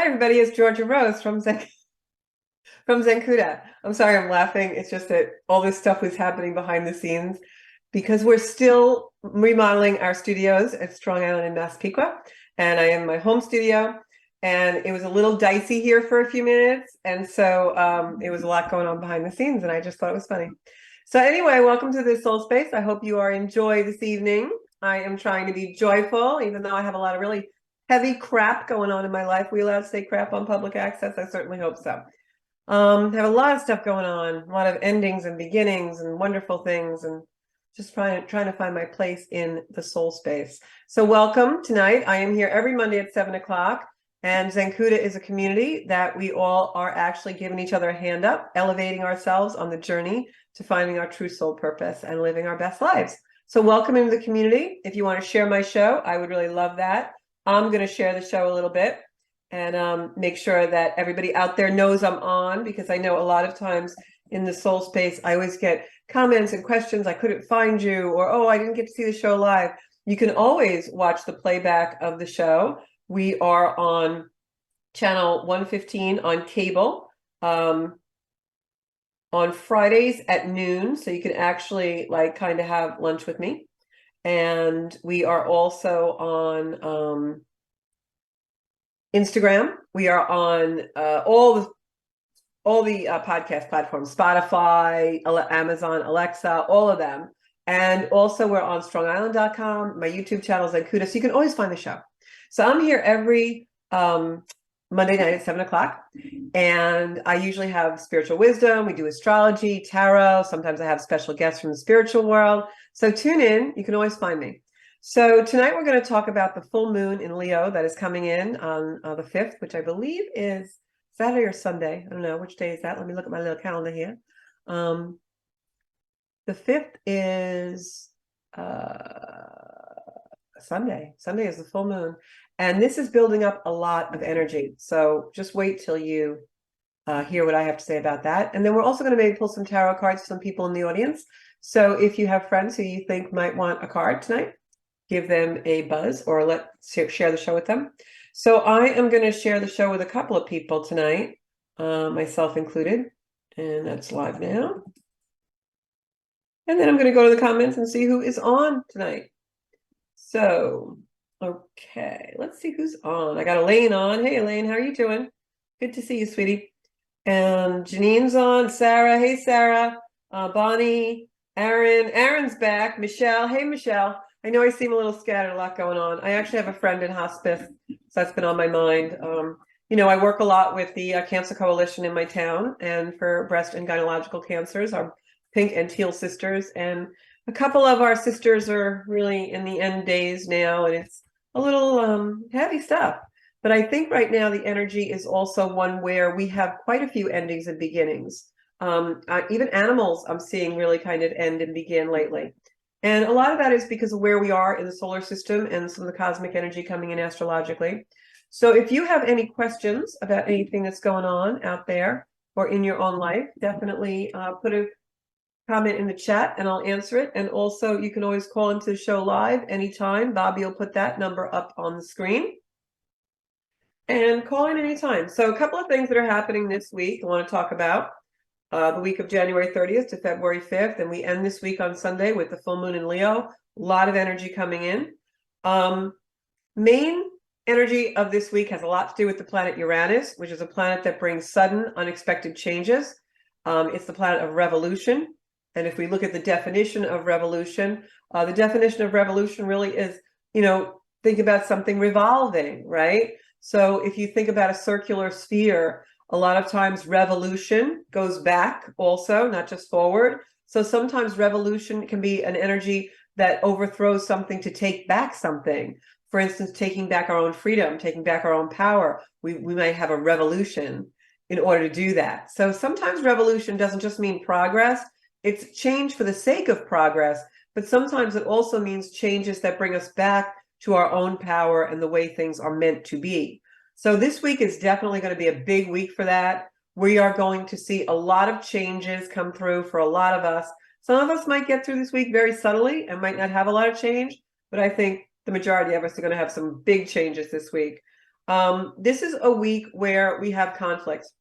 Hi, everybody. It's Georgia Rose from Zencuda. I'm sorry I'm laughing. It's just that all this stuff was happening behind the scenes because we're still remodeling our studios at Strong Island in Massapequa. And I am in my home studio. And it was a little dicey here for a few minutes. And so it was a lot going on behind the scenes. And I just thought it was funny. So anyway, welcome to this Soul Space. I hope you are enjoying this evening. I am trying to be joyful, even though I have a lot of really heavy crap going on in my life. We allowed to say crap on public access? I certainly hope so. Have a lot of stuff going on, a lot of endings and beginnings and wonderful things, and just trying to find my place in the soul space. So welcome tonight. I am here every Monday at 7 o'clock, and Zencuda is a community that we all are actually giving each other a hand up, elevating ourselves on the journey to finding our true soul purpose and living our best lives. So welcome into the community. If you want to share my show, I would really love that. I'm going to share the show a little bit and make sure that everybody out there knows I'm on, because I know a lot of times in the soul space, I always get comments and questions. I couldn't find you, or, oh, I didn't get to see the show live. You can always watch the playback of the show. We are on channel 115 on cable on Fridays at noon. So you can actually kind of have lunch with me. And we are also on Instagram. We are on all the podcast platforms, Spotify, Amazon, Alexa, all of them. And also we're on strongisland.com. My YouTube channel is Zencuda, so you can always find the show. So I'm here every Monday night at 7 o'clock. And I usually have spiritual wisdom. We do astrology, tarot. Sometimes I have special guests from the spiritual world. So tune in. You can always find me. So tonight we're going to talk about the full moon in Leo that is coming in on the 5th, which I believe is Saturday or Sunday. I don't know. Which day is that? Let me look at my little calendar here. The 5th is Sunday. Sunday is the full moon. And this is building up a lot of energy. So just wait till you hear what I have to say about that. And then we're also going to maybe pull some tarot cards for some people in the audience. So if you have friends who you think might want a card tonight, give them a buzz or share the show with them. So I am going to share the show with a couple of people tonight, myself included. And that's live now. And then I'm going to go to the comments and see who is on tonight. So, okay, let's see who's on. I got Elaine on. Hey, Elaine, how are you doing? Good to see you, sweetie. And Janine's on. Sarah. Hey, Sarah. Bonnie. Aaron. Aaron's back. Michelle. Hey, Michelle. I know I seem a little scattered, a lot going on. I actually have a friend in hospice, so that's been on my mind. I work a lot with the Cancer Coalition in my town, and for breast and gynecological cancers, our Pink and Teal sisters, and a couple of our sisters are really in the end days now, and it's a little heavy stuff. But I think right now the energy is also one where we have quite a few endings and beginnings. Even animals I'm seeing really kind of end and begin lately. And a lot of that is because of where we are in the solar system and some of the cosmic energy coming in astrologically. So if you have any questions about anything that's going on out there or in your own life, definitely put a comment in the chat and I'll answer it. And also you can always call into the show live anytime. Bobby will put that number up on the screen. And call in anytime. So a couple of things that are happening this week I want to talk about. The week of January 30th to February 5th. And we end this week on Sunday with the full moon in Leo. A lot of energy coming in. Main energy of this week has a lot to do with the planet Uranus, which is a planet that brings sudden, unexpected changes. It's the planet of revolution. And if we look at the definition of revolution really is, think about something revolving, right? So if you think about a circular sphere, a lot of times revolution goes back also, not just forward. So sometimes revolution can be an energy that overthrows something to take back something. For instance, taking back our own freedom, taking back our own power. We might have a revolution in order to do that. So sometimes revolution doesn't just mean progress. It's change for the sake of progress, but sometimes it also means changes that bring us back to our own power and the way things are meant to be. So this week is definitely going to be a big week for that. We are going to see a lot of changes come through for a lot of us. Some of us might get through this week very subtly and might not have a lot of change, but I think the majority of us are going to have some big changes this week. This is a week where we have conflicts.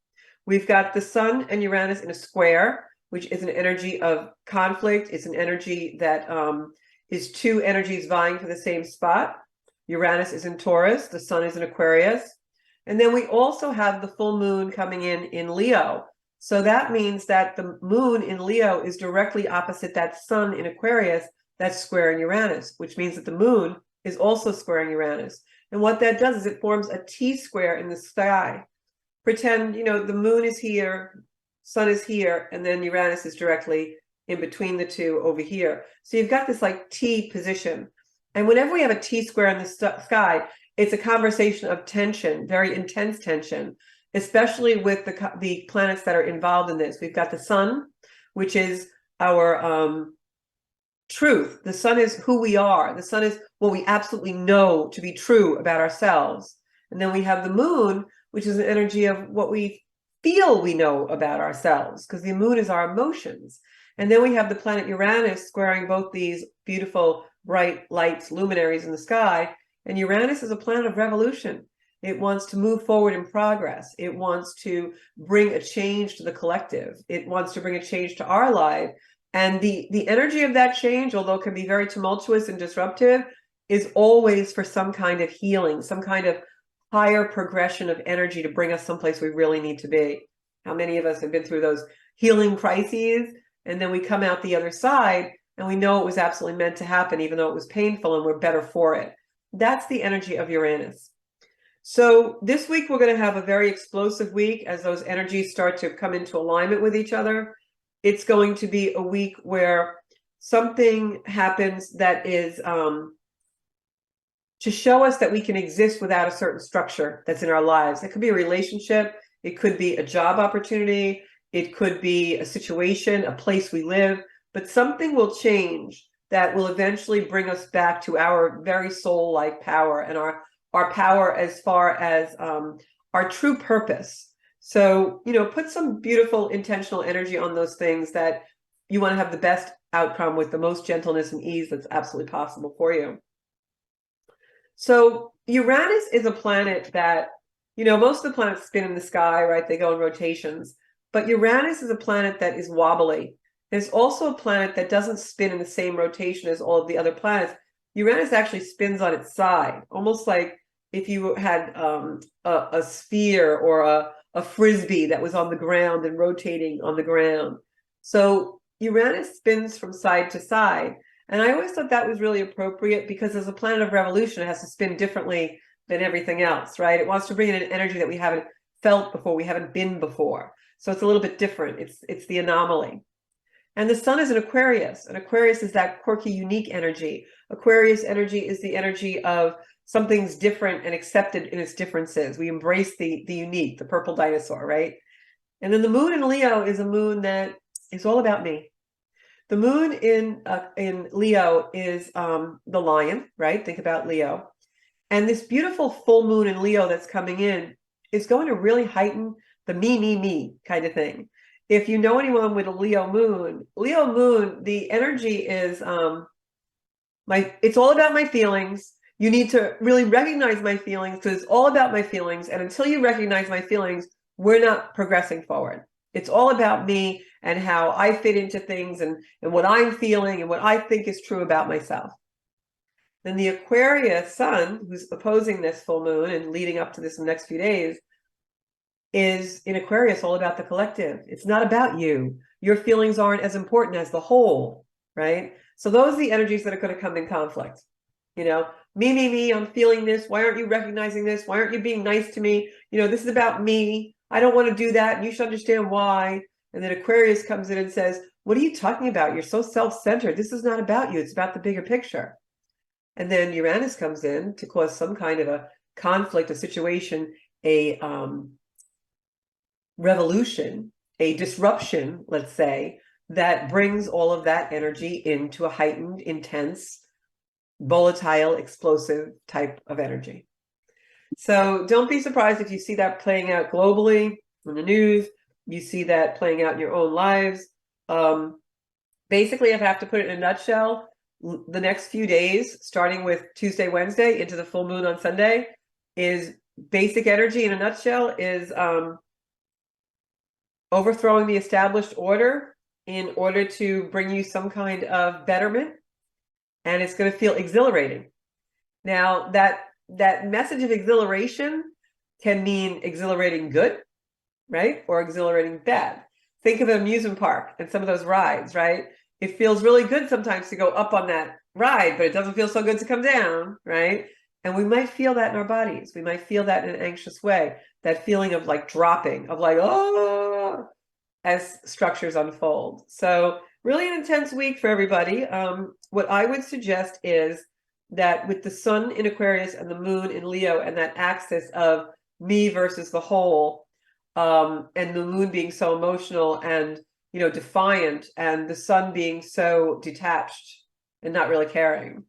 We've got the Sun and Uranus in a square, which is an energy of conflict. It's an energy that is two energies vying for the same spot. Uranus is in Taurus, the Sun is in Aquarius. And then we also have the full moon coming in Leo. So that means that the moon in Leo is directly opposite that Sun in Aquarius that's squaring Uranus, which means that the moon is also squaring Uranus. And what that does is it forms a T-square in the sky. Pretend, the moon is here, Sun is here, and then Uranus is directly in between the two over here. So you've got this like T position. And whenever we have a T-square in the sky, it's a conversation of tension, very intense tension, especially with the planets that are involved in this. We've got the Sun, which is our truth. The Sun is who we are. The Sun is what we absolutely know to be true about ourselves. And then we have the moon, which is an energy of what we feel we know about ourselves, because the moon is our emotions. And then we have the planet Uranus squaring both these beautiful, bright lights, luminaries in the sky. And Uranus is a planet of revolution. It wants to move forward in progress. It wants to bring a change to the collective. It wants to bring a change to our life. And the energy of that change, although it can be very tumultuous and disruptive, is always for some kind of healing, some kind of higher progression of energy to bring us someplace we really need to be. How many of us have been through those healing crises, and then we come out the other side and we know it was absolutely meant to happen, even though it was painful, and we're better for it. That's the energy of Uranus. So this week we're going to have a very explosive week as those energies start to come into alignment with each other. It's going to be a week where something happens that is to show us that we can exist without a certain structure that's in our lives. It could be a relationship, it could be a job opportunity, it could be a situation, a place we live, but something will change that will eventually bring us back to our very soul-like power and our power as far as our true purpose. So, put some beautiful intentional energy on those things that you want to have the best outcome with the most gentleness and ease that's absolutely possible for you. So Uranus is a planet that, most of the planets spin in the sky, right? They go in rotations. But Uranus is a planet that is wobbly. It's also a planet that doesn't spin in the same rotation as all of the other planets. Uranus actually spins on its side, almost like if you had a sphere or a frisbee that was on the ground and rotating on the ground. So Uranus spins from side to side. And I always thought that was really appropriate because as a planet of revolution, it has to spin differently than everything else, right? It wants to bring in an energy that we haven't felt before, we haven't been before. So it's a little bit different. It's the anomaly. And the Sun is an Aquarius. And Aquarius is that quirky, unique energy. Aquarius energy is the energy of something's different and accepted in its differences. We embrace the unique, the purple dinosaur, right? And then the moon in Leo is a moon that is all about me. The moon in Leo is the lion, right? Think about Leo. And this beautiful full moon in Leo that's coming in is going to really heighten the me kind of thing. If you know anyone with a Leo moon, the energy is it's all about my feelings. You need to really recognize my feelings because it's all about my feelings. And until you recognize my feelings, we're not progressing forward. It's all about me and how I fit into things and what I'm feeling and what I think is true about myself. Then the Aquarius Sun, who's opposing this full moon and leading up to this in the next few days, is in Aquarius all about the collective. It's not about you. Your feelings aren't as important as the whole, right? So those are the energies that are going to come in conflict. Me, I'm feeling this. Why aren't you recognizing this? Why aren't you being nice to me? This is about me. I don't want to do that. And you should understand why. And then Aquarius comes in and says, what are you talking about? You're so self-centered. This is not about you. It's about the bigger picture. And then Uranus comes in to cause some kind of a conflict, a situation, a revolution, a disruption, let's say, that brings all of that energy into a heightened, intense, volatile, explosive type of energy. So don't be surprised if you see that playing out globally in the news. You see that playing out in your own lives. Basically, if I have to put it in a nutshell, the next few days, starting with Tuesday, Wednesday, into the full moon on Sunday, is basic energy in a nutshell is overthrowing the established order in order to bring you some kind of betterment, and it's going to feel exhilarating. Now, that message of exhilaration can mean exhilarating good, right? Or exhilarating bad. Think of an amusement park and some of those rides, right? It feels really good sometimes to go up on that ride, but it doesn't feel so good to come down, right? And we might feel that in our bodies. We might feel that in an anxious way, that feeling of like dropping, of like, oh, as structures unfold. So really an intense week for everybody. What I would suggest is that with the sun in Aquarius and the moon in Leo and that axis of me versus the whole, and the moon being so emotional and, you know, defiant, and the sun being so detached and not really caring.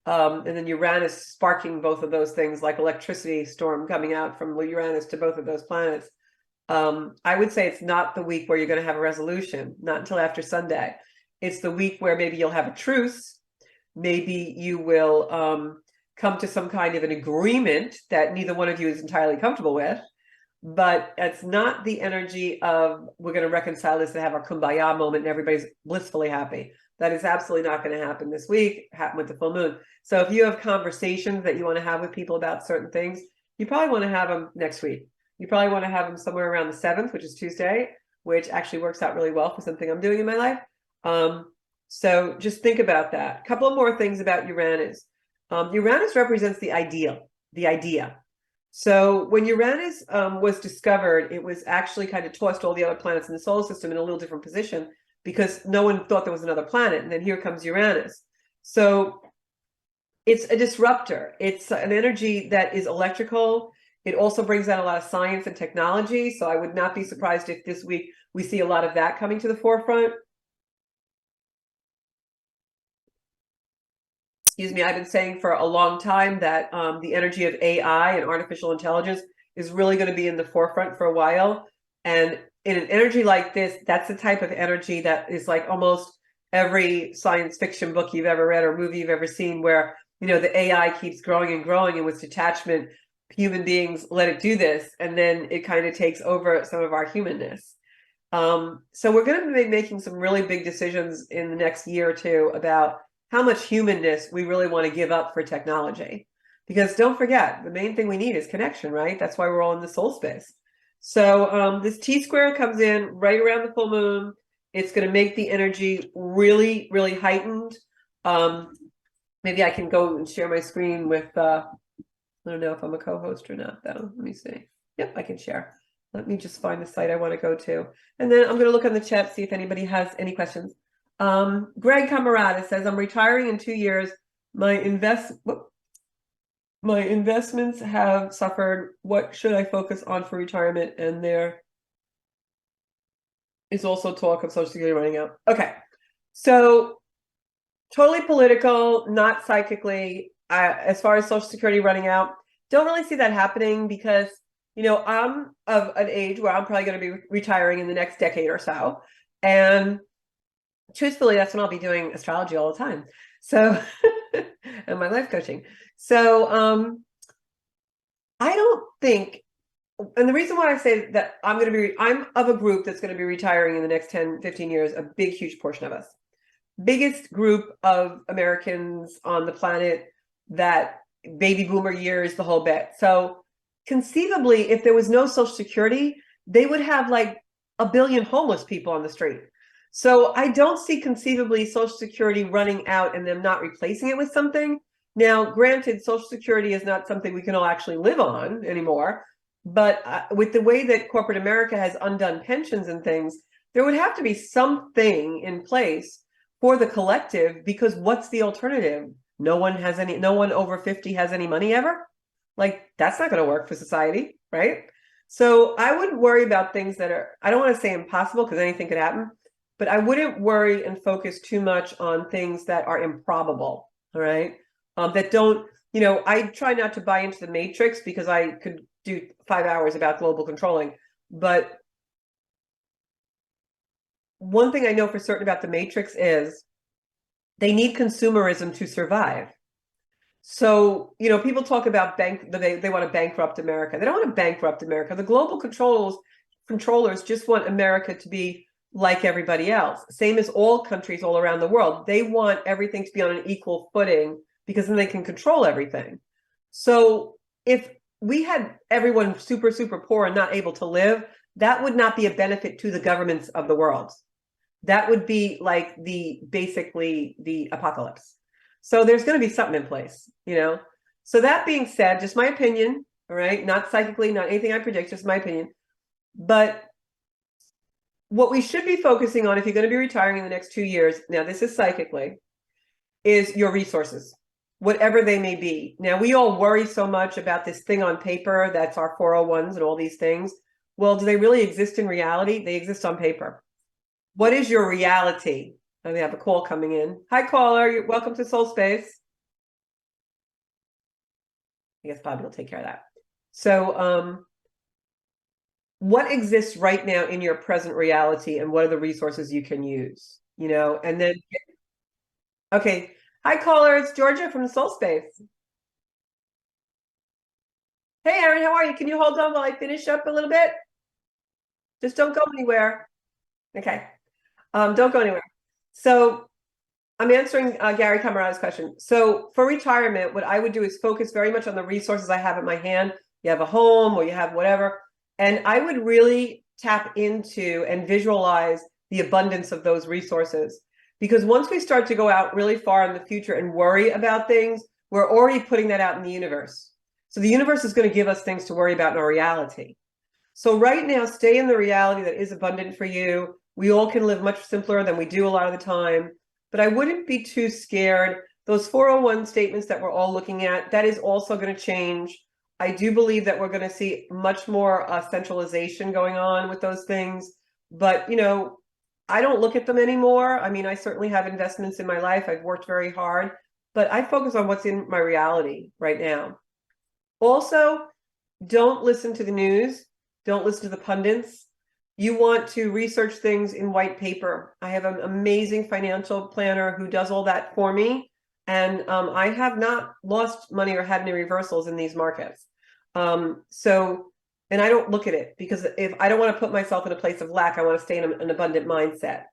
And then Uranus sparking both of those things, like electricity storm coming out from Uranus to both of those planets. I would say it's not the week where you're going to have a resolution, not until after Sunday. It's the week where maybe you'll have a truce. Maybe you will come to some kind of an agreement that neither one of you is entirely comfortable with. But it's not the energy of we're going to reconcile this and have our kumbaya moment and everybody's blissfully happy. That is absolutely not going to happen this week, happen with the full moon. So if you have conversations that you want to have with people about certain things, you probably want to have them next week. You probably want to have them somewhere around the 7th, which is Tuesday, which actually works out really well for something I'm doing in my life. So just think about that. A couple of more things about Uranus. Uranus represents the ideal, the idea. So when Uranus was discovered, it was actually kind of tossed all the other planets in the solar system in a little different position because no one thought there was another planet. And then here comes Uranus. So it's a disruptor. It's an energy that is electrical. It also brings out a lot of science and technology. So I would not be surprised if this week we see a lot of that coming to the forefront. Excuse me, I've been saying for a long time that the energy of AI and artificial intelligence is really going to be in the forefront for a while. And in an energy like this, that's the type of energy that is like almost every science fiction book you've ever read or movie you've ever seen, where, you know, the AI keeps growing and growing, and with detachment, human beings let it do this, and then it kind of takes over some of our humanness. So we're going to be making some really big decisions in the next year or two about how much humanness we really want to give up for technology. Because don't forget, the main thing we need is connection, right? That's why we're all in the soul space. So this T-square comes in right around the full moon. It's going to make the energy really, really heightened. Maybe I can go and share my screen with, I don't know if I'm a co-host or not, though. Let me see. Yep, I can share. Let me just find the site I want to go to. And then I'm going to look on the chat, see if anybody has any questions. Greg Camarada says, I'm retiring in 2 years. My investments have suffered. What should I focus on for retirement? And there is also talk of Social Security running out. Okay, so totally political, not psychically. As far as Social Security running out, don't really see that happening because, you know, I'm of an age where I'm probably going to be retiring in the next decade or so. And truthfully, that's when I'll be doing astrology all the time. So, and my life coaching. So, I don't think, and the reason why I say that I'm of a group that's going to be retiring in the next 10, 15 years, a big, huge portion of us. Biggest group of Americans on the planet, that baby boomer years, the whole bit. So conceivably, if there was no Social Security, they would have like 1 billion homeless people on the street. So I don't see conceivably Social Security running out and them not replacing it with something. Now, granted, Social Security is not something we can all actually live on anymore. But with the way that corporate America has undone pensions and things, there would have to be something in place for the collective, because what's the alternative? No one over 50 has any money ever. Like, that's not going to work for society, right? So I wouldn't worry about things that are, I don't want to say impossible because anything could happen, but I wouldn't worry and focus too much on things that are improbable, all right? That don't, you know, I try not to buy into the matrix because I could do 5 hours about global controlling. But one thing I know for certain about the matrix is they need consumerism to survive. So, people talk about they want to bankrupt America. They don't want to bankrupt America. The global controllers just want America to be like everybody else. Same as all countries all around the world. They want everything to be on an equal footing because then they can control everything. So if we had everyone super, super poor and not able to live, that would not be a benefit to the governments of the world. That would be like basically the apocalypse. So there's going to be something in place. So that being said, just my opinion, all right, not psychically, not anything I predict, just my opinion. But what we should be focusing on if you're going to be retiring in the next 2 years, now this is psychically, is your resources, whatever they may be. Now, we all worry so much about this thing on paper that's our 401s and all these things. Well, do they really exist in reality? They exist on paper. What is your reality? And we have a call coming in. Hi, caller. Welcome to Soul Space. I guess Bobby will take care of that. So, what exists right now in your present reality, and what are the resources you can use? And then, okay. Hi, caller. It's Georgia from Soul Space. Hey, Aaron, how are you? Can you hold on while I finish up a little bit? Just don't go anywhere. Okay. Don't go anywhere. So I'm answering Gary Camarada's question. So for retirement, what I would do is focus very much on the resources I have at my hand. You have a home or you have whatever. And I would really tap into and visualize the abundance of those resources. Because once we start to go out really far in the future and worry about things, we're already putting that out in the universe. So the universe is going to give us things to worry about in our reality. So right now, stay in the reality that is abundant for you. We all can live much simpler than we do a lot of the time. But I wouldn't be too scared. Those 401 statements that we're all looking at, that is also going to change. I do believe that we're going to see much more centralization going on with those things. But, I don't look at them anymore. I mean, I certainly have investments in my life. I've worked very hard, but I focus on what's in my reality right now. Also, don't listen to the news. Don't listen to the pundits. You want to research things in white paper. I have an amazing financial planner who does all that for me. And I have not lost money or had any reversals in these markets. And I don't look at it because if I don't want to put myself in a place of lack, I want to stay in an abundant mindset.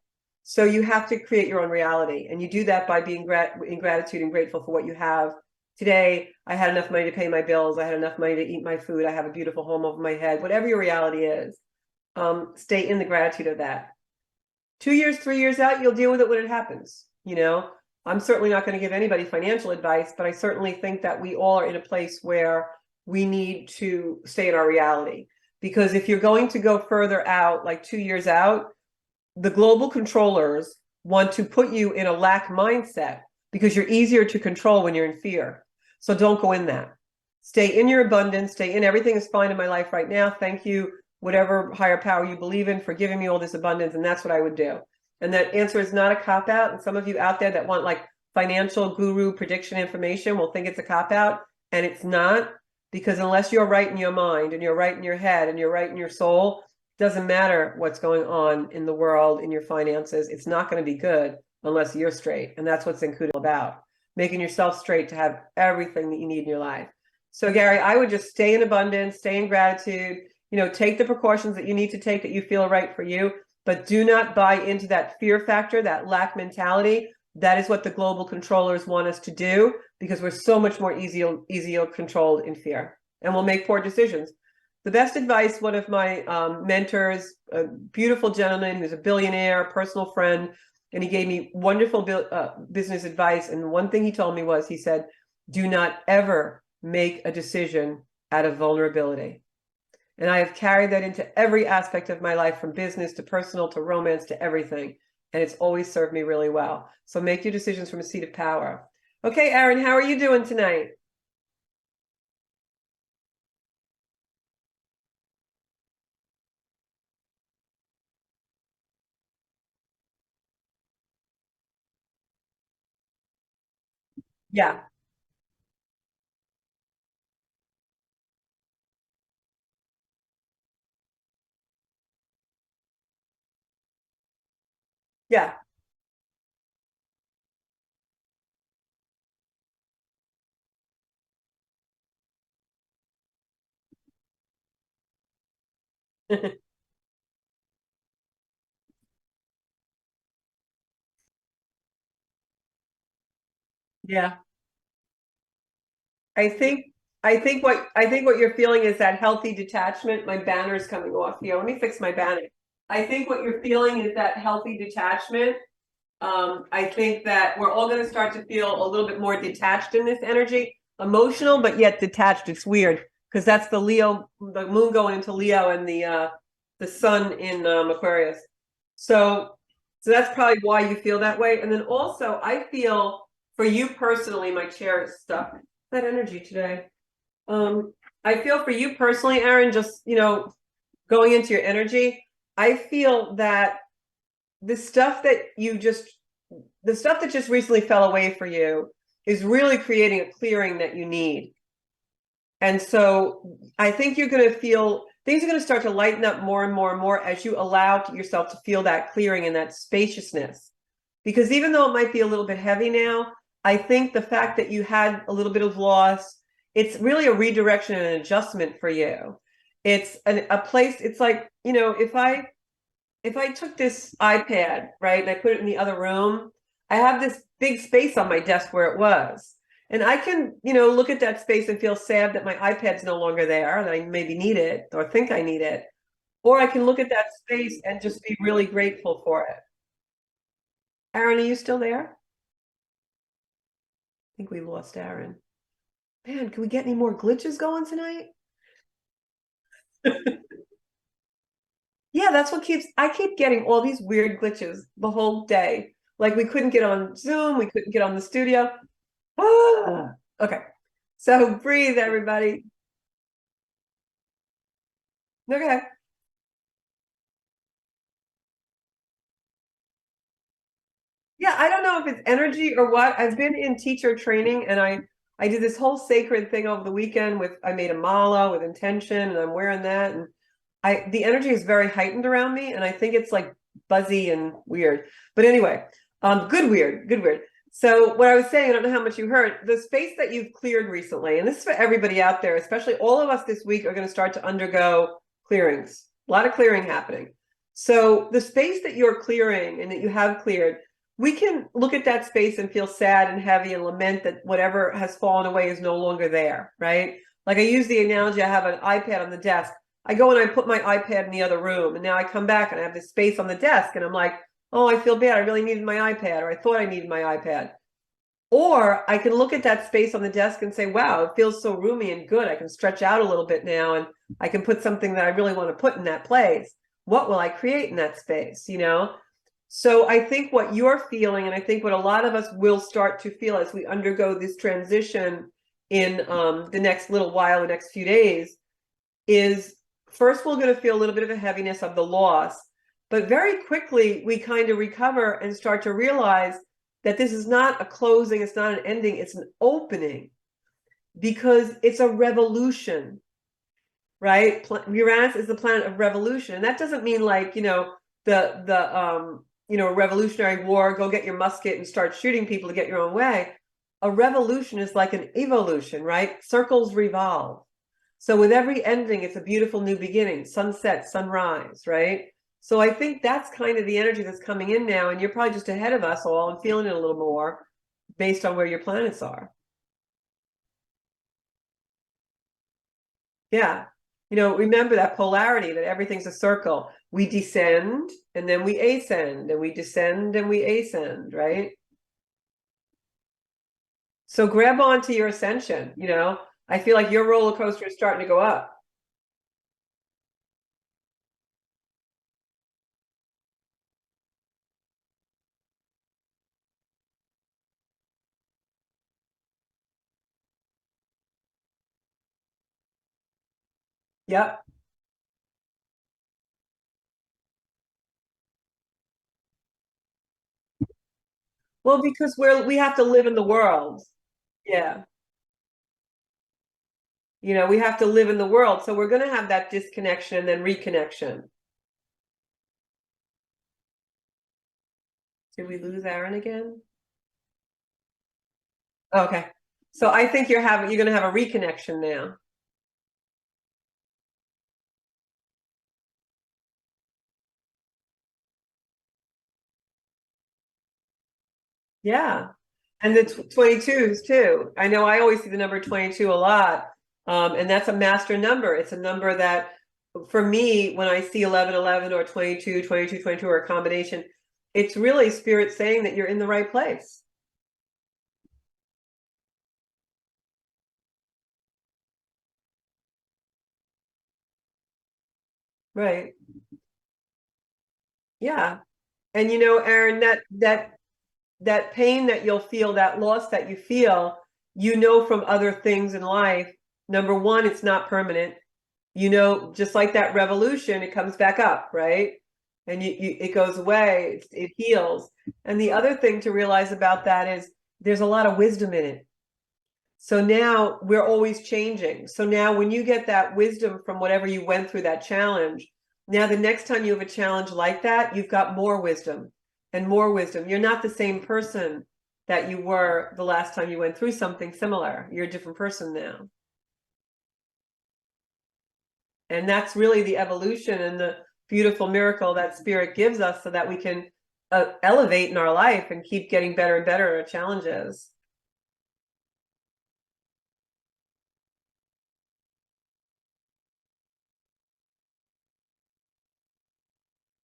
So you have to create your own reality. And you do that by being in gratitude and grateful for what you have. Today, I had enough money to pay my bills. I had enough money to eat my food. I have a beautiful home over my head. Whatever your reality is, stay in the gratitude of that. 2 years, 3 years out, you'll deal with it when it happens. I'm certainly not going to give anybody financial advice, but I certainly think that we all are in a place where we need to stay in our reality. Because if you're going to go further out, like 2 years out, the global controllers want to put you in a lack mindset because you're easier to control when you're in fear. So don't go in that. Stay in your abundance, stay in everything is fine in my life right now. Thank you, whatever higher power you believe in, for giving me all this abundance. And that's what I would do. And that answer is not a cop out. And some of you out there that want like financial guru prediction information will think it's a cop out. And it's not, because unless you're right in your mind and you're right in your head and you're right in your soul, doesn't matter what's going on in the world, in your finances. It's not going to be good unless you're straight. And that's what's Inkuda about, making yourself straight to have everything that you need in your life. So Gary, I would just stay in abundance, stay in gratitude, take the precautions that you need to take that you feel right for you, but do not buy into that fear factor, that lack mentality. That is what the global controllers want us to do, because we're so much more easier controlled in fear, and we'll make poor decisions. The best advice, one of my mentors, a beautiful gentleman who's a billionaire, a personal friend, and he gave me wonderful business advice. And one thing he told me was, he said, do not ever make a decision out of vulnerability. And I have carried that into every aspect of my life, from business to personal to romance to everything. And it's always served me really well. So make your decisions from a seat of power. Okay, Aaron, how are you doing tonight? Yeah, yeah, Yeah. I think I think what you're feeling is that healthy detachment. My banner's coming off here. Let me fix my banner. I think what you're feeling is that healthy detachment. I think that we're all going to start to feel a little bit more detached in this energy, emotional, but yet detached. It's weird because that's the Leo, the moon going into Leo, and the sun in Aquarius. So, so that's probably why you feel that way. And then also, I feel for you personally, my chair is stuck. That energy today. Um, I feel for you personally, Aaron, just going into your energy, I feel that the stuff that you just the stuff that just recently fell away for you is really creating a clearing that you need. And so I think you're going to feel things are going to start to lighten up more and more and more as you allow yourself to feel that clearing and that spaciousness. Because even though it might be a little bit heavy now, I think the fact that you had a little bit of loss, it's really a redirection and an adjustment for you. It's a place, it's like, if I took this iPad, right, and I put it in the other room, I have this big space on my desk where it was. And I can, look at that space and feel sad that my iPad's no longer there, that I maybe need it or think I need it. Or I can look at that space and just be really grateful for it. Aaron, are you still there? I think we lost Aaron. Man, can we get any more glitches going tonight? Yeah, that's what I keep getting all these weird glitches the whole day. Like we couldn't get on Zoom, we couldn't get on the studio. Ah, okay. So breathe, everybody. Okay. Yeah, I don't know if it's energy or what. I've been in teacher training and I did this whole sacred thing over the weekend with I made a mala with intention and I'm wearing that and I the energy is very heightened around me and I think it's like buzzy and weird. But anyway, good weird, good weird. So what I was saying, I don't know how much you heard, the space that you've cleared recently, and this is for everybody out there, especially all of us this week are going to start to undergo clearings. A lot of clearing happening. So the space that you're clearing and that you have cleared, we can look at that space and feel sad and heavy and lament that whatever has fallen away is no longer there, right? Like I use the analogy, I have an iPad on the desk. I go and I put my iPad in the other room, and now I come back and I have this space on the desk, and I'm like, oh, I feel bad. I really needed my iPad, or I thought I needed my iPad. Or I can look at that space on the desk and say, wow, it feels so roomy and good. I can stretch out a little bit now and I can put something that I really want to put in that place. What will I create in that space? So I think what you're feeling, and I think what a lot of us will start to feel as we undergo this transition in the next little while, the next few days, is first we're going to feel a little bit of a heaviness of the loss, but very quickly we kind of recover and start to realize that this is not a closing, it's not an ending, it's an opening because it's a revolution, right? Uranus is the planet of revolution, and that doesn't mean like the revolutionary war, go get your musket and start shooting people to get your own way. A revolution is like an evolution, right? Circles revolve. So with every ending, it's a beautiful new beginning, sunset, sunrise, right? So I think that's kind of the energy that's coming in now, and you're probably just ahead of us all and feeling it a little more based on where your planets are. Yeah. Remember that polarity that everything's a circle. We descend and then we ascend and we descend and we ascend, right? So grab on to your ascension. I feel like your roller coaster is starting to go up. Yep. Well, because we have to live in the world. Yeah. We have to live in the world. So we're going to have that disconnection and then reconnection. Did we lose Aaron again? Okay. So I think you're going to have a reconnection now. Yeah. And the 22s too. I know I always see the number 22 a lot. And that's a master number. It's a number that for me, when I see 1111 or 22, 22, 22 or a combination, it's really spirit saying that you're in the right place. Right. Yeah. And you know, Aaron, that pain that you'll feel, that loss that you feel, you know from other things in life. Number one, it's not permanent. You know, just like that revolution, it comes back up, right? And it goes away, it heals. And the other thing to realize about that is there's a lot of wisdom in it. So now we're always changing. So now when you get that wisdom from whatever you went through that challenge, now the next time you have a challenge like that, you've got more wisdom and more wisdom. You're not the same person that you were the last time you went through something similar. You're a different person now. And that's really the evolution and the beautiful miracle that spirit gives us so that we can elevate in our life and keep getting better and better at challenges.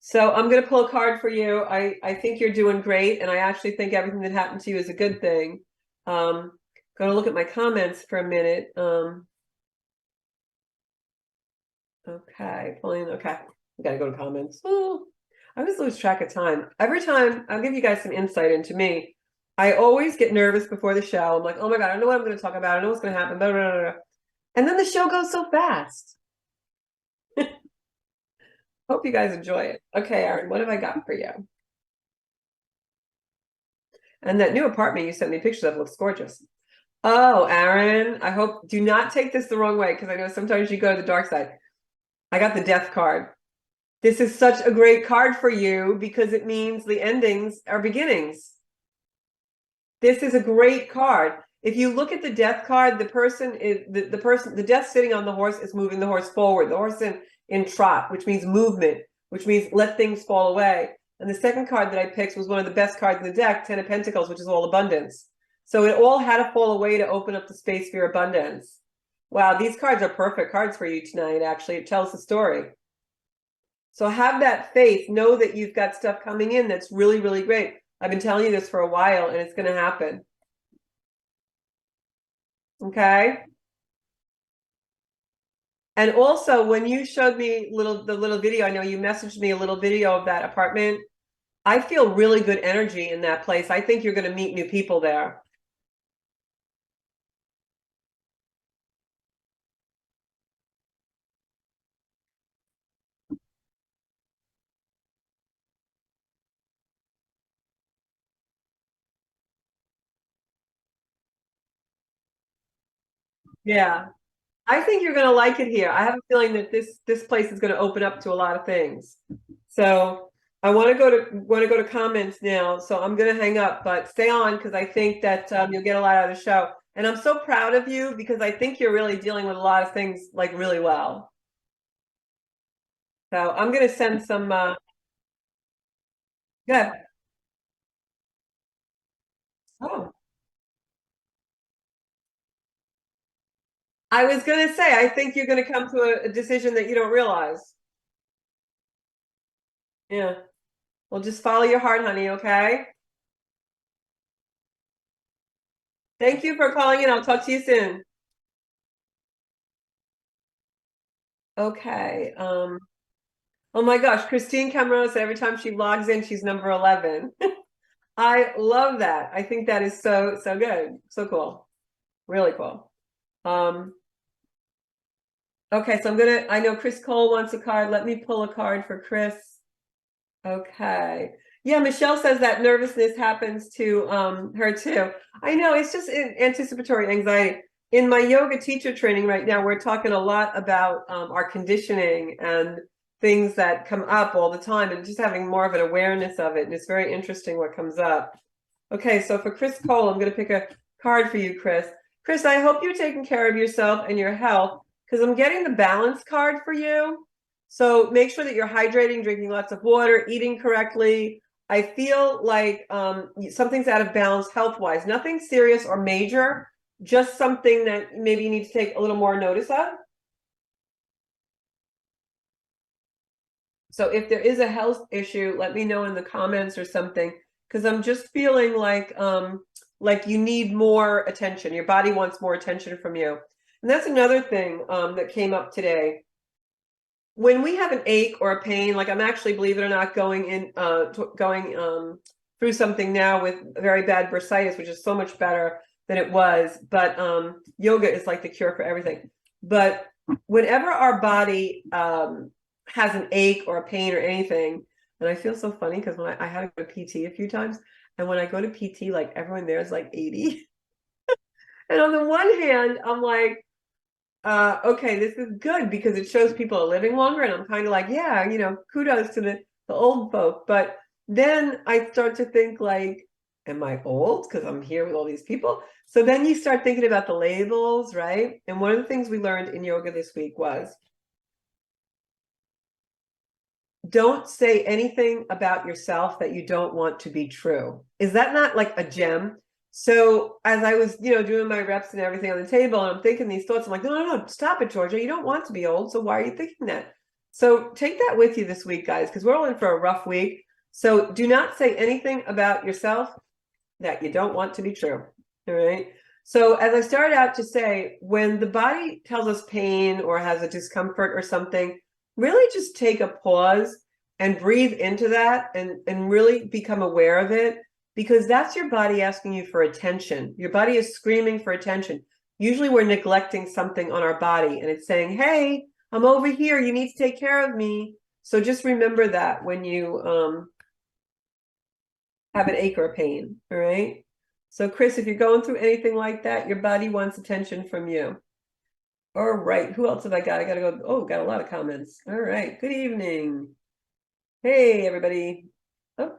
So I'm going to pull a card for you. I think you're doing great, and I actually think everything that happened to you is a good thing. Going to look at my comments for a minute. Okay, pulling. Okay, we got to go to comments. Oh, I always lose track of time. Every time I'll give you guys some insight into me. I always get nervous before the show. I'm like, oh my God, I know what I'm going to talk about. I know what's going to happen. Blah, blah, blah, blah. And then the show goes so fast. Hope you guys enjoy it. Okay, Aaron, what have I got for you? And that new apartment you sent me pictures of looks gorgeous. Oh, Aaron, I hope, do not take this the wrong way because I know sometimes you go to the dark side. I got the death card. This is such a great card for you because it means the endings are beginnings. This is a great card. If you look at the death card, the person is the death sitting on the horse is moving the horse forward. The horse in trot, which means movement, which means let things fall away. And the second card that I picked was one of the best cards in the deck, Ten of Pentacles, which is all abundance. So it all had to fall away to open up the space for your abundance. Wow, these cards are perfect cards for you tonight, actually. It tells the story. So have that faith. Know that you've got stuff coming in that's really, really great. I've been telling you this for a while, and it's going to happen. Okay? And also, when you showed me the little video, I know you messaged me a little video of that apartment. I feel really good energy in that place. I think you're going to meet new people there. Yeah. I think you're going to like it here. I have a feeling that this place is going to open up to a lot of things. So I want to go to comments now. So I'm going to hang up, but stay on because I think that you'll get a lot out of the show. And I'm so proud of you because I think you're really dealing with a lot of things like really well. So I'm going to send some. Good. Oh, I was going to say I think you're going to come to a decision that you don't realize. Yeah. Well, just follow your heart, honey. Okay. Thank you for calling in. I'll talk to you soon. Okay. Oh my gosh, Christine Cameron said every time she logs in, she's number 11. I love that. I think that is so, so good. So cool. Really cool. Um, okay, so I know Chris Cole wants a card. Let me pull a card for Chris. Okay. Yeah, Michelle says that nervousness happens to her too. I know, it's just anticipatory anxiety. In my yoga teacher training right now, we're talking a lot about our conditioning and things that come up all the time and just having more of an awareness of it. And it's very interesting what comes up. Okay, so for Chris Cole, I'm going to pick a card for you, Chris. Chris, I hope you're taking care of yourself and your health because I'm getting the balance card for you. So make sure that you're hydrating, drinking lots of water, eating correctly. I feel like something's out of balance health-wise. Nothing serious or major, just something that maybe you need to take a little more notice of. So if there is a health issue, let me know in the comments or something, because I'm just feeling like you need more attention. Your body wants more attention from you. And that's another thing that came up today. When we have an ache or a pain, like I'm actually, believe it or not, going through something now with very bad bursitis, which is so much better than it was. But yoga is like the cure for everything. But whenever our body has an ache or a pain or anything, and I feel so funny because when I had to go to PT a few times, and when I go to PT, like everyone there is like 80. And on the one hand, I'm like, okay, this is good because it shows people are living longer, and I'm kind of like, yeah, kudos to the old folk. But then I start to think like, am I old because I'm here with all these people? So then you start thinking about the labels, right? And one of the things we learned in yoga this week was, don't say anything about yourself that you don't want to be true. Is that not like a gem? So as I was, doing my reps and everything on the table, and I'm thinking these thoughts, I'm like, no, stop it, Georgia. You don't want to be old. So why are you thinking that? So take that with you this week, guys, because we're all in for a rough week. So do not say anything about yourself that you don't want to be true. All right. So as I started out to say, when the body tells us pain or has a discomfort or something, really just take a pause and breathe into that and really become aware of it, because that's your body asking you for attention. Your body is screaming for attention. Usually we're neglecting something on our body and it's saying, hey, I'm over here. You need to take care of me. So just remember that when you have an ache or a pain, all right? So Chris, if you're going through anything like that, your body wants attention from you. All right, who else have I got? I gotta go. Oh, got a lot of comments. All right, good evening. Hey, everybody. Oh,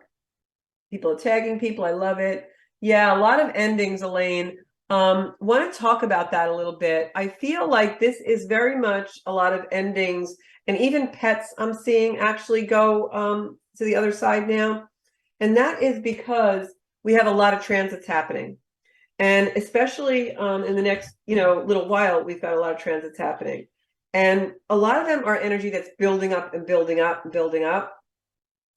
people are tagging people. I love it. Yeah, a lot of endings, Elaine. Want to talk about that a little bit. I feel like this is very much a lot of endings, and even pets I'm seeing actually go to the other side now. And that is because we have a lot of transits happening. And especially in the next, little while, we've got a lot of transits happening. And a lot of them are energy that's building up and building up and building up.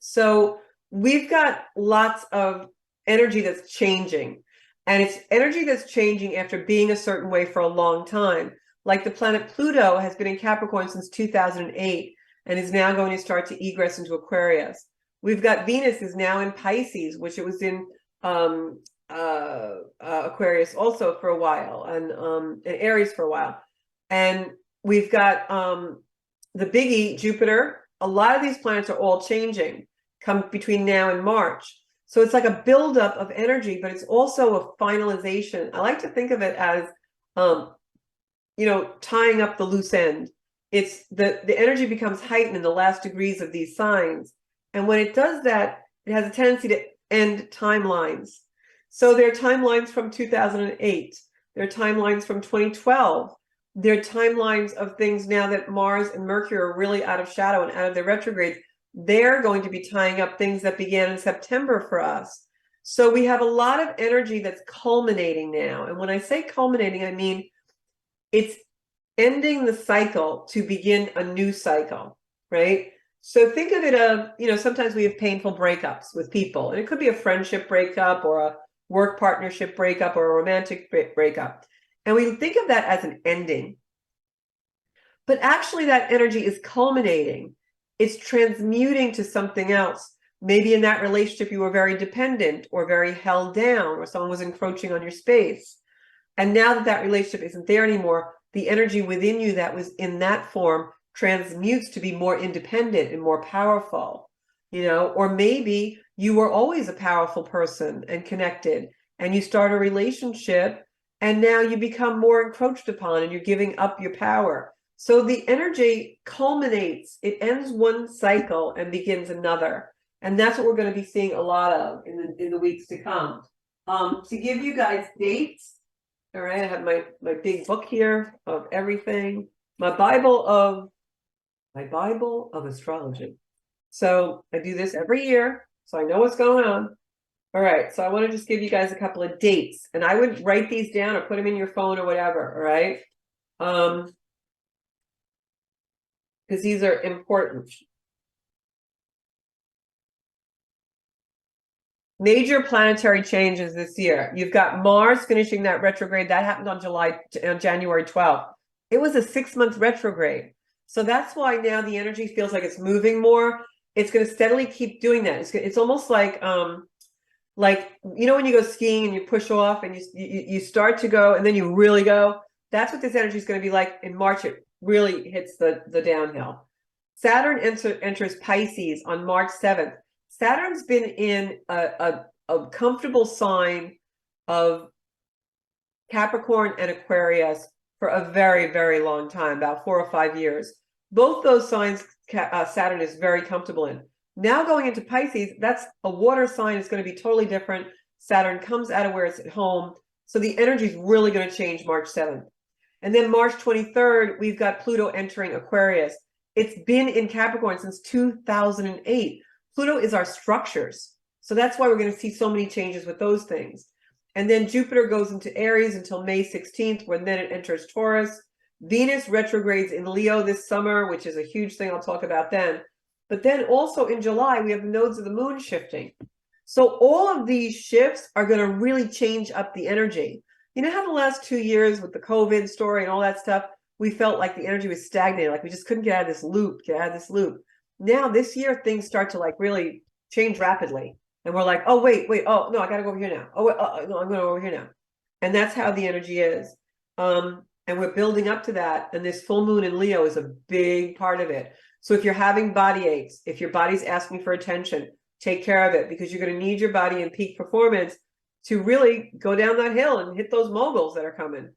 So we've got lots of energy that's changing. And it's energy that's changing after being a certain way for a long time. Like the planet Pluto has been in Capricorn since 2008 and is now going to start to egress into Aquarius. We've got Venus is now in Pisces, which it was in Aquarius also for a while, and Aries for a while. And we've got the biggie, Jupiter. A lot of these planets are all changing come between now and March. So it's like a buildup of energy, but it's also a finalization. I like to think of it as, tying up the loose end. It's the energy becomes heightened in the last degrees of these signs. And when it does that, it has a tendency to end timelines. So there are timelines from 2008. There are timelines from 2012. There are timelines of things now that Mars and Mercury are really out of shadow and out of their retrograde. They're going to be tying up things that began in September for us. So we have a lot of energy that's culminating now. And when I say culminating, I mean it's ending the cycle to begin a new cycle, right? So think of it sometimes we have painful breakups with people, and it could be a friendship breakup or a work partnership breakup or a romantic breakup. And we think of that as an ending. But actually that energy is culminating. It's transmuting to something else. Maybe in that relationship you were very dependent or very held down, or someone was encroaching on your space. And now that that relationship isn't there anymore, the energy within you that was in that form transmutes to be more independent and more powerful, or maybe you were always a powerful person and connected, and you start a relationship and now you become more encroached upon and you're giving up your power. So the energy culminates, it ends one cycle and begins another. And that's what we're going to be seeing a lot of in the weeks to come. To give you guys dates, all right, I have my big book here of everything, my Bible of astrology. So I do this every year. so I know what's going on. All right, so I want to just give you guys a couple of dates, and I would write these down or put them in your phone or whatever, all right? Because these are important. Major planetary changes this year. You've got Mars finishing that retrograde. That happened on January 12th. It was a 6-month retrograde. So that's why now the energy feels like it's moving more. It's going to steadily keep doing that. It's almost like you know when you go skiing and you push off and you start to go and then you really go. That's what this energy is going to be like in March. It really hits the downhill. Saturn enters Pisces on March 7th. Saturn's been in a comfortable sign of Capricorn and Aquarius for a very, very long time, about 4 or 5 years. Both those signs Saturn is very comfortable in. Now going into Pisces, that's a water sign. It's going to be totally different. Saturn comes out of where it's at home. So the energy is really going to change March 7th. And then March 23rd, we've got Pluto entering Aquarius. It's been in Capricorn since 2008. Pluto is our structures. So that's why we're going to see so many changes with those things. And then Jupiter goes into Aries until May 16th, when then it enters Taurus. Venus retrogrades in Leo this summer, which is a huge thing I'll talk about then. But then also in July, we have the nodes of the moon shifting. So all of these shifts are going to really change up the energy. You know how the last 2 years with the COVID story and all that stuff, we felt like the energy was stagnated, like we just couldn't get out of this loop, Now this year, things start to like really change rapidly. And we're like, oh, wait, oh, no, I got to go over here now. Oh, wait, no, I'm going over here now. And that's how the energy is. And we're building up to that. And this full moon in Leo is a big part of it. So if you're having body aches, if your body's asking for attention, take care of it, because you're going to need your body in peak performance to really go down that hill and hit those moguls that are coming.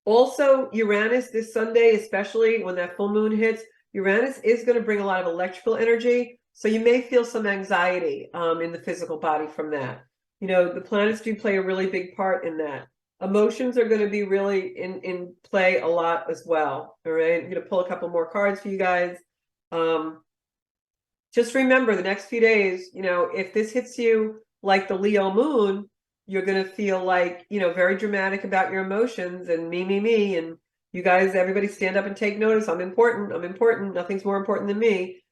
Also, Uranus this Sunday, especially when that full moon hits, Uranus is going to bring a lot of electrical energy. So you may feel some anxiety in the physical body from that. You know, the planets do play a really big part in that. Emotions are going to be really in play a lot as well. All right, I'm going to pull a couple more cards for you guys. Just remember the next few days, you know, if this hits you like the Leo moon, you're going to feel like, you know, very dramatic about your emotions and me. And you guys, everybody stand up and take notice. I'm important. Nothing's more important than me.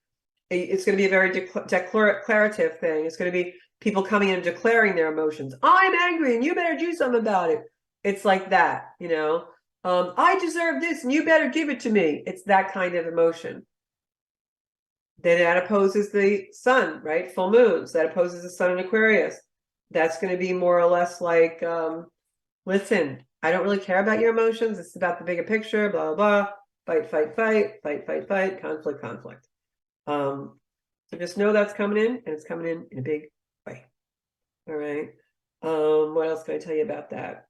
It's going to be a very declarative thing. It's going to be people coming in and declaring their emotions. I'm angry and you better do something about it. It's like that, you know. I deserve this and you better give it to me. It's that kind of emotion. Then that opposes the sun, right? Full moons. That opposes the sun in Aquarius. That's going to be more or less like, listen, I don't really care about your emotions. It's about the bigger picture, blah, blah, blah. Fight, conflict. So just know that's coming in, and it's coming in a big way. All right. What else can I tell you about that?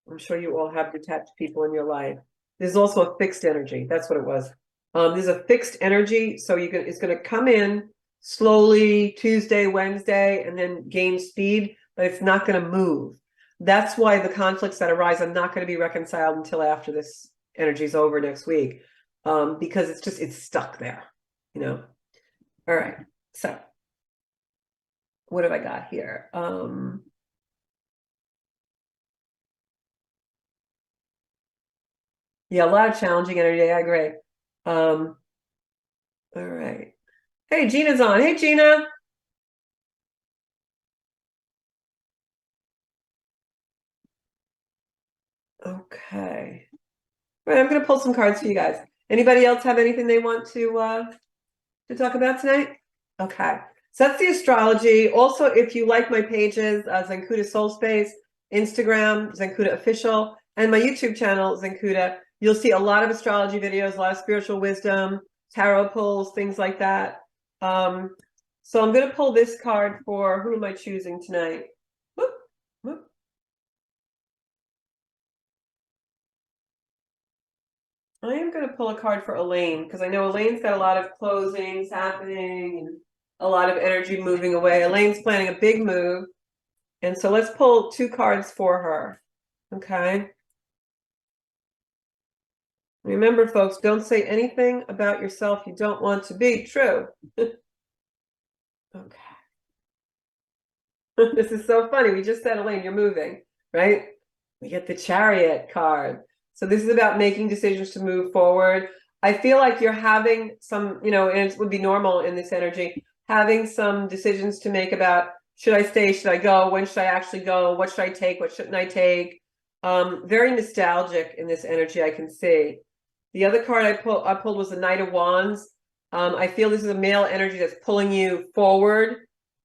I'm sure you all have detached people in your life. There's also a fixed energy. That's what it was. There's a fixed energy, so it's going to come in slowly Tuesday, Wednesday, and then gain speed, but it's not going to move. That's why the conflicts that arise are not going to be reconciled until after this energy is over next week, because it's stuck there, you know. All right, so what have I got here? Yeah, a lot of challenging energy. I agree. All right. Hey, Gina's on. Hey, Gina. Okay. All right, I'm going to pull some cards for you guys. Anybody else have anything they want to talk about tonight? Okay. So that's the astrology. Also, if you like my pages, Zenkuda Soul Space, Instagram, Zenkuda Official, and my YouTube channel, Zenkuda, you'll see a lot of astrology videos, a lot of spiritual wisdom, tarot pulls, things like that. So I'm going to pull this card for, who am I choosing tonight? Whoop, whoop. I am going to pull a card for Elaine, because I know Elaine's got a lot of closings happening and a lot of energy moving away. Elaine's planning a big move. And so let's pull 2 cards for her. Okay. Remember, folks, don't say anything about yourself you don't want to be true. Okay. This is so funny. We just said, Elaine, you're moving, right? We get the Chariot card. So this is about making decisions to move forward. I feel like you're having some, and it would be normal in this energy, having some decisions to make about, should I stay? Should I go? When should I actually go? What should I take? What shouldn't I take? Very nostalgic in this energy, I can see. The other card I pulled was the Knight of Wands. I feel this is a male energy that's pulling you forward.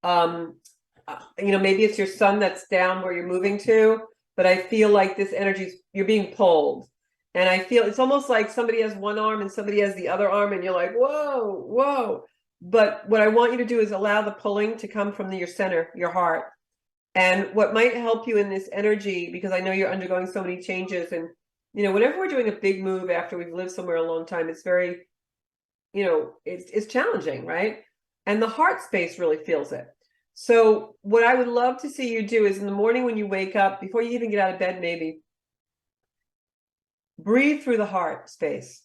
Maybe it's your son that's down where you're moving to, but I feel like this energy, you're being pulled. And I feel it's almost like somebody has one arm and somebody has the other arm, and you're like, whoa, whoa. But what I want you to do is allow the pulling to come from your center, your heart. And what might help you in this energy, because I know you're undergoing so many changes, and whenever we're doing a big move after we've lived somewhere a long time, it's very, it's challenging, right? And the heart space really feels it. So what I would love to see you do is in the morning when you wake up, before you even get out of bed, maybe breathe through the heart space.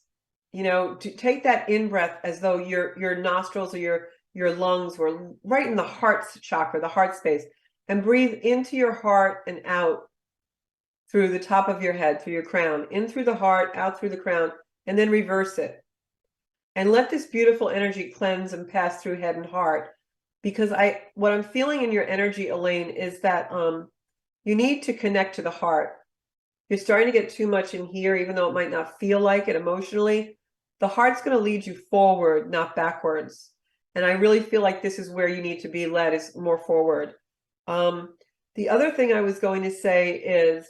To take that in breath as though your nostrils or your lungs were right in the heart chakra, the heart space, and breathe into your heart and out through the top of your head, through your crown, in through the heart, out through the crown, and then reverse it. And let this beautiful energy cleanse and pass through head and heart. Because what I'm feeling in your energy, Elaine, is that you need to connect to the heart. You're starting to get too much in here, even though it might not feel like it emotionally. The heart's going to lead you forward, not backwards. And I really feel like this is where you need to be led, is more forward. The other thing I was going to say is,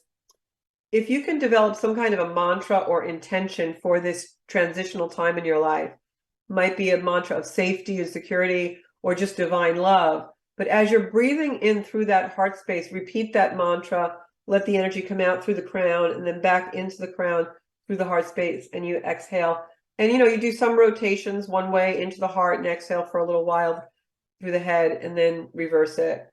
if you can develop some kind of a mantra or intention for this transitional time in your life, might be a mantra of safety and security, or just divine love. But as you're breathing in through that heart space, repeat that mantra, let the energy come out through the crown and then back into the crown through the heart space, and you exhale. And you do some rotations one way into the heart and exhale for a little while through the head and then reverse it.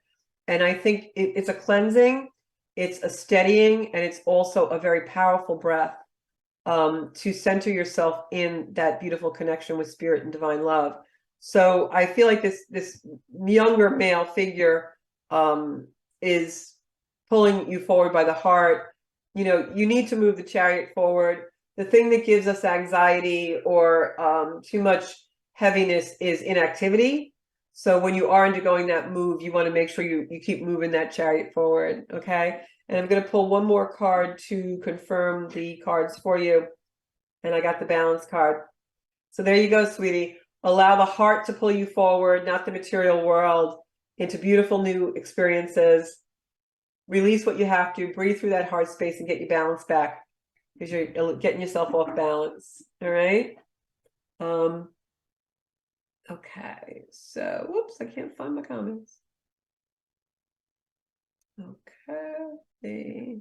And I think it's a cleansing, it's a steadying, and it's also a very powerful breath to center yourself in that beautiful connection with spirit and divine love. So I feel like this younger male figure is pulling you forward by the heart. You need to move the Chariot forward. The thing that gives us anxiety or too much heaviness is inactivity. So when you are undergoing that move, you want to make sure you keep moving that Chariot forward, okay? And I'm going to pull one more card to confirm the cards for you. And I got the Balance card. So there you go, sweetie. Allow the heart to pull you forward, not the material world, into beautiful new experiences. Release what you have to. Breathe through that heart space and get your balance back, because you're getting yourself off balance. All right? Okay. So, whoops, I can't find my comments. Okay.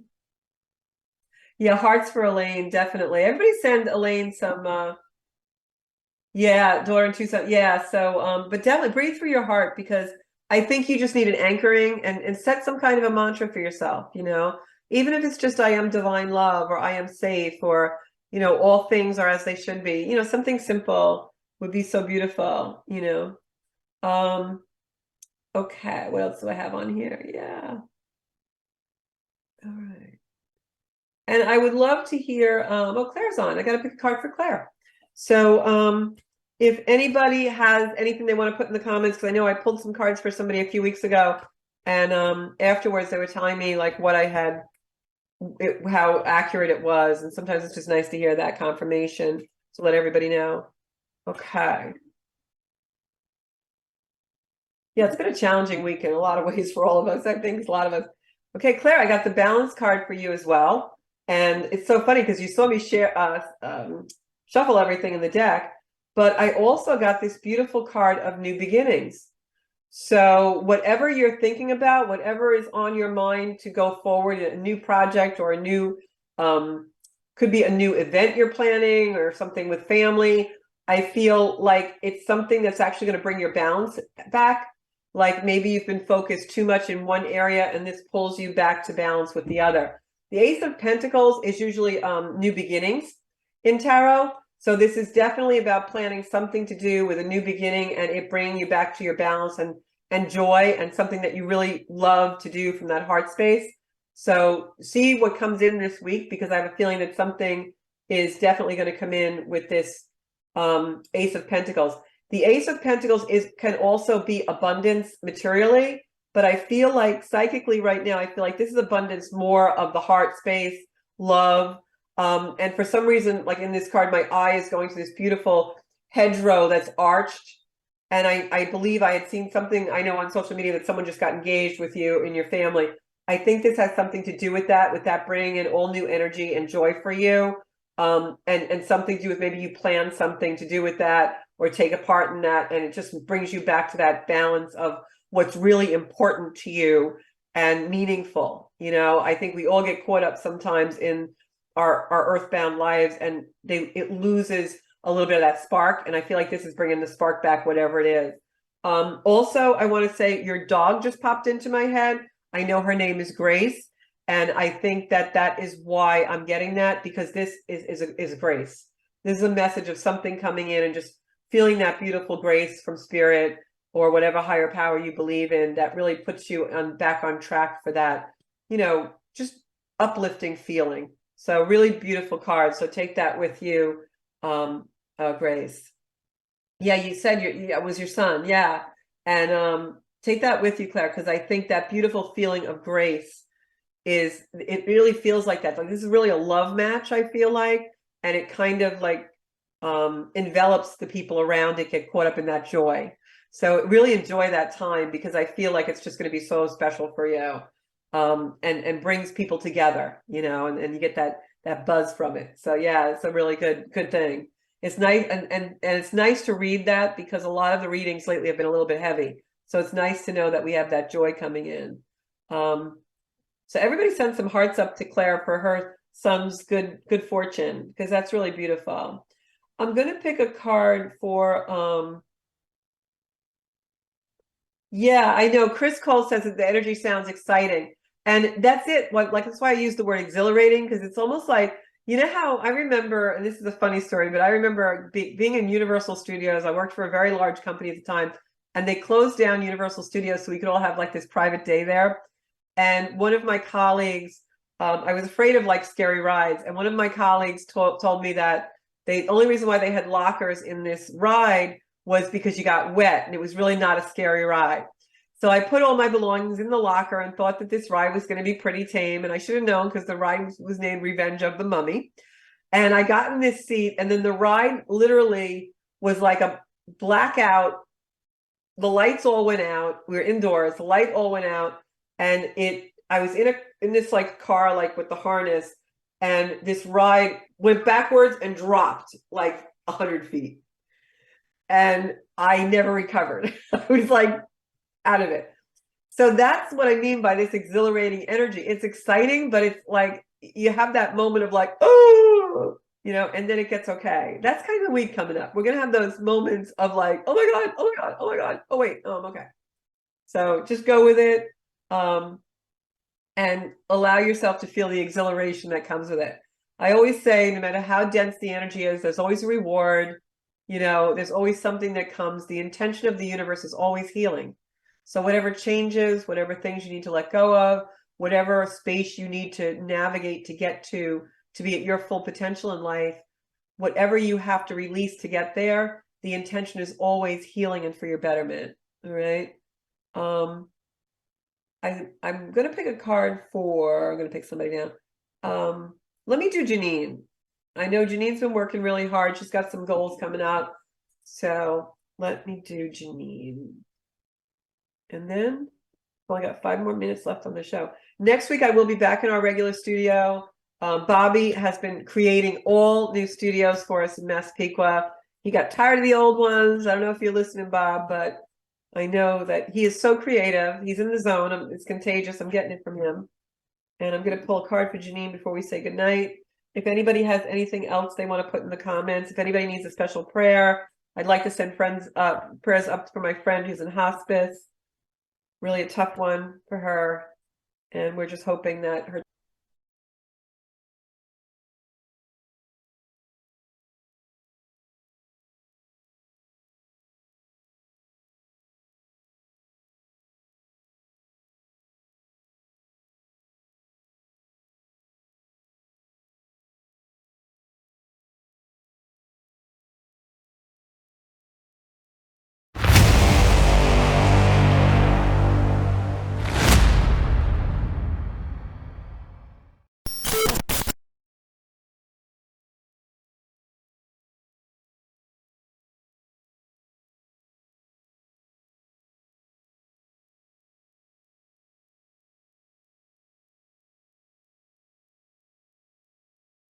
Yeah, hearts for Elaine, definitely. Everybody send Elaine some yeah, daughter and two sons. Yeah, so but definitely breathe through your heart, because I think you just need an anchoring and set some kind of a mantra for yourself, even if it's just I am divine love, or I am safe, or all things are as they should be. Something simple would be so beautiful, okay, what else do I have on here? Yeah. All right. And I would love to hear, Claire's on. I got to pick a card for Claire. So if anybody has anything they want to put in the comments, because I know I pulled some cards for somebody a few weeks ago, and afterwards they were telling me like what I had, how accurate it was. And sometimes it's just nice to hear that confirmation to let everybody know. Okay. Yeah, it's been a challenging week in a lot of ways for all of us. I think a lot of us. Okay, Claire, I got the Balance card for you as well. And it's so funny because you saw me shuffle everything in the deck, but I also got this beautiful card of New Beginnings. So whatever you're thinking about, whatever is on your mind to go forward, a new project or a new, could be a new event you're planning or something with family. I feel like it's something that's actually going to bring your balance back. Like maybe you've been focused too much in one area and this pulls you back to balance with the other. The Ace of Pentacles is usually new beginnings. in tarot. So this is definitely about planning something to do with a new beginning and it bringing you back to your balance and joy and something that you really love to do from that heart space. So see what comes in this week, because I have a feeling that something is definitely going to come in with this Ace of Pentacles. The Ace of Pentacles can also be abundance materially, but I feel like psychically right now, I feel like this is abundance more of the heart space, love. And for some reason, like in this card, my eye is going to this beautiful hedgerow that's arched. And I believe I had seen something, I know on social media, that someone just got engaged with you in your family. I think this has something to do with that bringing in all new energy and joy for you. And something to do with maybe you plan something to do with that or take a part in that. And it just brings you back to that balance of what's really important to you and meaningful. You know, I think we all get caught up sometimes in our earthbound lives, and it loses a little bit of that spark. And I feel like this is bringing the spark back, whatever it is. Also, I want to say your dog just popped into my head. I know her name is Grace. And I think that is why I'm getting that, because this is grace. This is a message of something coming in and just feeling that beautiful grace from spirit or whatever higher power you believe in that really puts you back on track for that, you know, just uplifting feeling. So really beautiful card. So take that with you, Grace. Yeah, you said it was your son. Yeah. And take that with you, Claire, because I think that beautiful feeling of grace it really feels like that. Like this is really a love match, I feel like. And it kind of like envelops the people around it, get caught up in that joy. So really enjoy that time, because I feel like it's just going to be so special for you. And brings people together, you know, and you get that buzz from it. So yeah, it's a really good thing. It's nice and it's nice to read that, because a lot of the readings lately have been a little bit heavy. So it's nice to know that we have that joy coming in. So everybody send some hearts up to Claire for her son's good fortune, because that's really beautiful. I'm going to pick a card for yeah, I know Chris Cole says that the energy sounds exciting. And that's it. Like that's why I use the word exhilarating, because it's almost like, you know how I remember, and this is a funny story, but I remember being in Universal Studios. I worked for a very large company at the time, and they closed down Universal Studios so we could all have like this private day there. And one of my colleagues, I was afraid of like scary rides. And one of my colleagues told me that the only reason why they had lockers in this ride was because you got wet and it was really not a scary ride. So I put all my belongings in the locker and thought that this ride was going to be pretty tame. And I should have known, because the ride was named Revenge of the Mummy. And I got in this seat, and then the ride literally was like a blackout. The lights all went out. We were indoors. The light all went out. And I was in this like car, like with the harness, and this ride went backwards and dropped like 100 feet. And I never recovered. I was like out of it. So that's what I mean by this exhilarating energy. It's exciting, but it's like you have that moment of like, oh, you know, and then it gets okay. That's kind of the week coming up. We're going to have those moments of like, oh my God, oh my God, oh my God. Oh, wait, I'm okay. So just go with it. And allow yourself to feel the exhilaration that comes with it. I always say, no matter how dense the energy is, there's always a reward. You know, there's always something that comes. The intention of the universe is always healing. So whatever changes, whatever things you need to let go of, whatever space you need to navigate to get to be at your full potential in life, whatever you have to release to get there, the intention is always healing and for your betterment. All right. I'm gonna pick a card I'm gonna pick somebody now. Let me do Janine. I know Janine's been working really hard. She's got some goals coming up. So let me do Janine. And then I got 5 more minutes left on the show. Next week I will be back in our regular studio. Bobby has been creating all new studios for us in Massapequa. He got tired of the old ones. I don't know if you're listening, Bob, but I know that he is so creative. He's in the zone. It's contagious. I'm getting it from him. And I'm going to pull a card for Janine before we say goodnight. If anybody has anything else they want to put in the comments, if anybody needs a special prayer, I'd like to send prayers up for my friend who's in hospice. Really a tough one for her. And we're just hoping that her